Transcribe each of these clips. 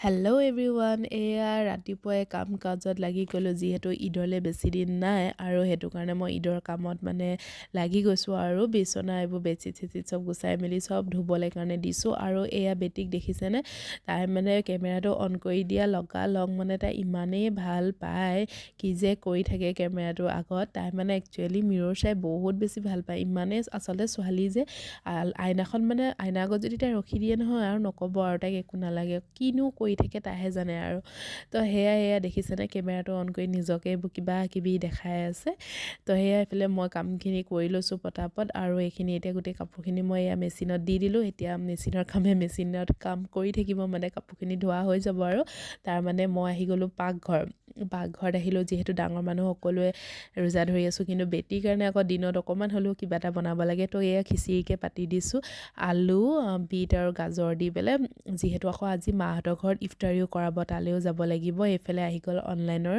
Hello' everyone, এয়া ৰাতিপুৱাই কাম কাজত লাগি গ'লোঁ যিহেতু ঈদলৈ বেছি দিন নাই আৰু সেইটো কাৰণে মই ঈদৰ কামত লাগি গৈছোঁ আৰু বিচনা এইবোৰ বেডশ্বীট চেডশ্বীট চব গুচাই মেলি চব ধুবলৈ কাৰণে দিছোঁ। আৰু এয়া বেটিক দেখিছেনে, তাই কেমেৰাটো অন কৰি দিয়া লগালগ তাই ইমানেই ভাল পায় কি যে কৰি থাকে কেমেৰাটোৰ আগত। তাই একচুৱেলি মিৰৰ চাই বহুত বেছি ভাল পায়, ইমানেই আচলতে ছোৱালী যে আইনাখন আইনাৰ আগত যদি তাই ৰখি দিয়ে নহয় আৰু নক'ব আৰু তাইক একো নালাগে, কিনো কৰি থাকে তাইহে জানে আৰু। তো সেয়া দেখিছেনে কেমেৰাটো অন কৰি নিজকে কিবা কিবি দেখাই আছে। তো এইফালে মই কামখিনি কৰি লৈছোঁ পটাপট, আৰু এইখিনি এতিয়া গোটেই কাপোৰখিনি মই এয়া মেচিনত দি দিলোঁ। এতিয়া মেচিনৰ মেচিনত কাম কৰি থাকিব, কাপোৰখিনি ধোৱা হৈ যাব আৰু তাৰ মই আহি গ'লোঁ পাকঘৰত আহিলোঁ। যিহেতু ডাঙৰ মানুহ সকলোৱে ৰোজা ধৰি আছোঁ, কিন্তু বেটিৰ কাৰণে আকৌ দিনত অকণমান হ'লেও কিবা এটা বনাব লাগে। তো এয়া খিচিৰিকে পাতি দিছোঁ, আলু বিট আৰু গাজৰ দি পেলাই। যিহেতু আকৌ আজি মাহঁতৰ ঘৰত ইফতাৰিও কৰাব, তালৈও যাব লাগিব। এইফালে আহি গ'ল অনলাইনৰ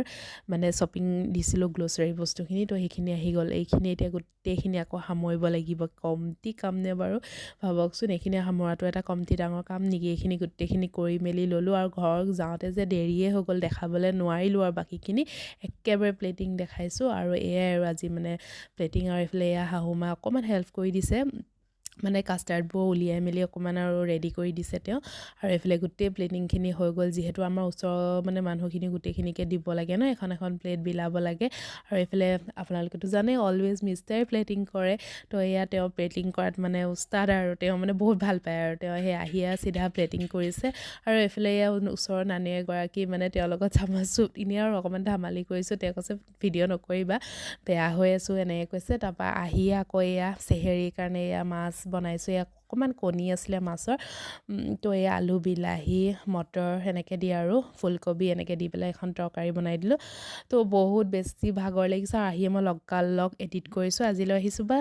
শ্বপিং দিছিলোঁ গ্ৰ'চাৰী বস্তুখিনি, তো সেইখিনি আহি গ'ল। এইখিনি এতিয়া গোটেইখিনি আকৌ সামৰিব লাগিব। কমটি কাম নে বাৰু, ভাবকচোন, এইখিনি সামৰাটো এটা কমটি ডাঙৰ কাম নেকি। এইখিনি গোটেইখিনি কৰি মেলি ল'লোঁ, আৰু ঘৰ যাওঁতে যে দেৰিয়ে হৈ গ'ল, দেখাবলৈ নোৱাৰিলোঁ আৰু বাকীখিনি একেবাৰে প্লেটিং দেখাইছোঁ। আৰু এয়াই আৰু আজি প্লেটিং। আৰু এইফালে এয়া শাহুমা অকণমান হেল্প কৰি দিছে, কাষ্টাৰ্ডবোৰ উলিয়াই মেলি অকণমান আৰু ৰেডি কৰি দিছে তেওঁ। আৰু এইফালে গোটেই প্লেটিংখিনি হৈ গ'ল, যিহেতু আমাৰ ওচৰৰ মানুহখিনি গোটেইখিনিকে দিব লাগে ন, এখন এখন প্লেট বিলাব লাগে। আৰু এইফালে আপোনালোকেতো জানেই অলৱেজ মিষ্টাৰে প্লেটিং কৰে। তো এয়া তেওঁ প্লেটিং কৰাত উস্তাদ, আৰু তেওঁ বহুত ভাল পায়। আৰু তেওঁ সেই আহিয়ে চিধা প্লেটিং কৰিছে। আৰু এইফালে এয়া ওচৰৰ নানী এগৰাকী তেওঁৰ লগত চামাচো এনেই আৰু অকণমান ধেমালি কৰিছোঁ। তেওঁ কৈছে ভিডিঅ' নকৰিবা, বেয়া হৈ আছোঁ, এনেকৈ কৈছে। তাৰপৰা আহিয়ে আকৌ এয়া চেহেৰিৰ কাৰণে এয়া মাছ বনাইছোঁ। এয়া অকণমান কণী আছিলে মাছৰ, তো এয়া আলু বিলাহী মটৰ সেনেকৈ দি আৰু ফুলকবি এনেকৈ দি পেলাই এখন তৰকাৰী বনাই দিলোঁ। তো বহুত বেছি ভাগৰ লাগিছে, আৰু আহিয়ে মই লগালগ এডিট কৰিছোঁ। আজিলৈ আহিছোঁ, বাই।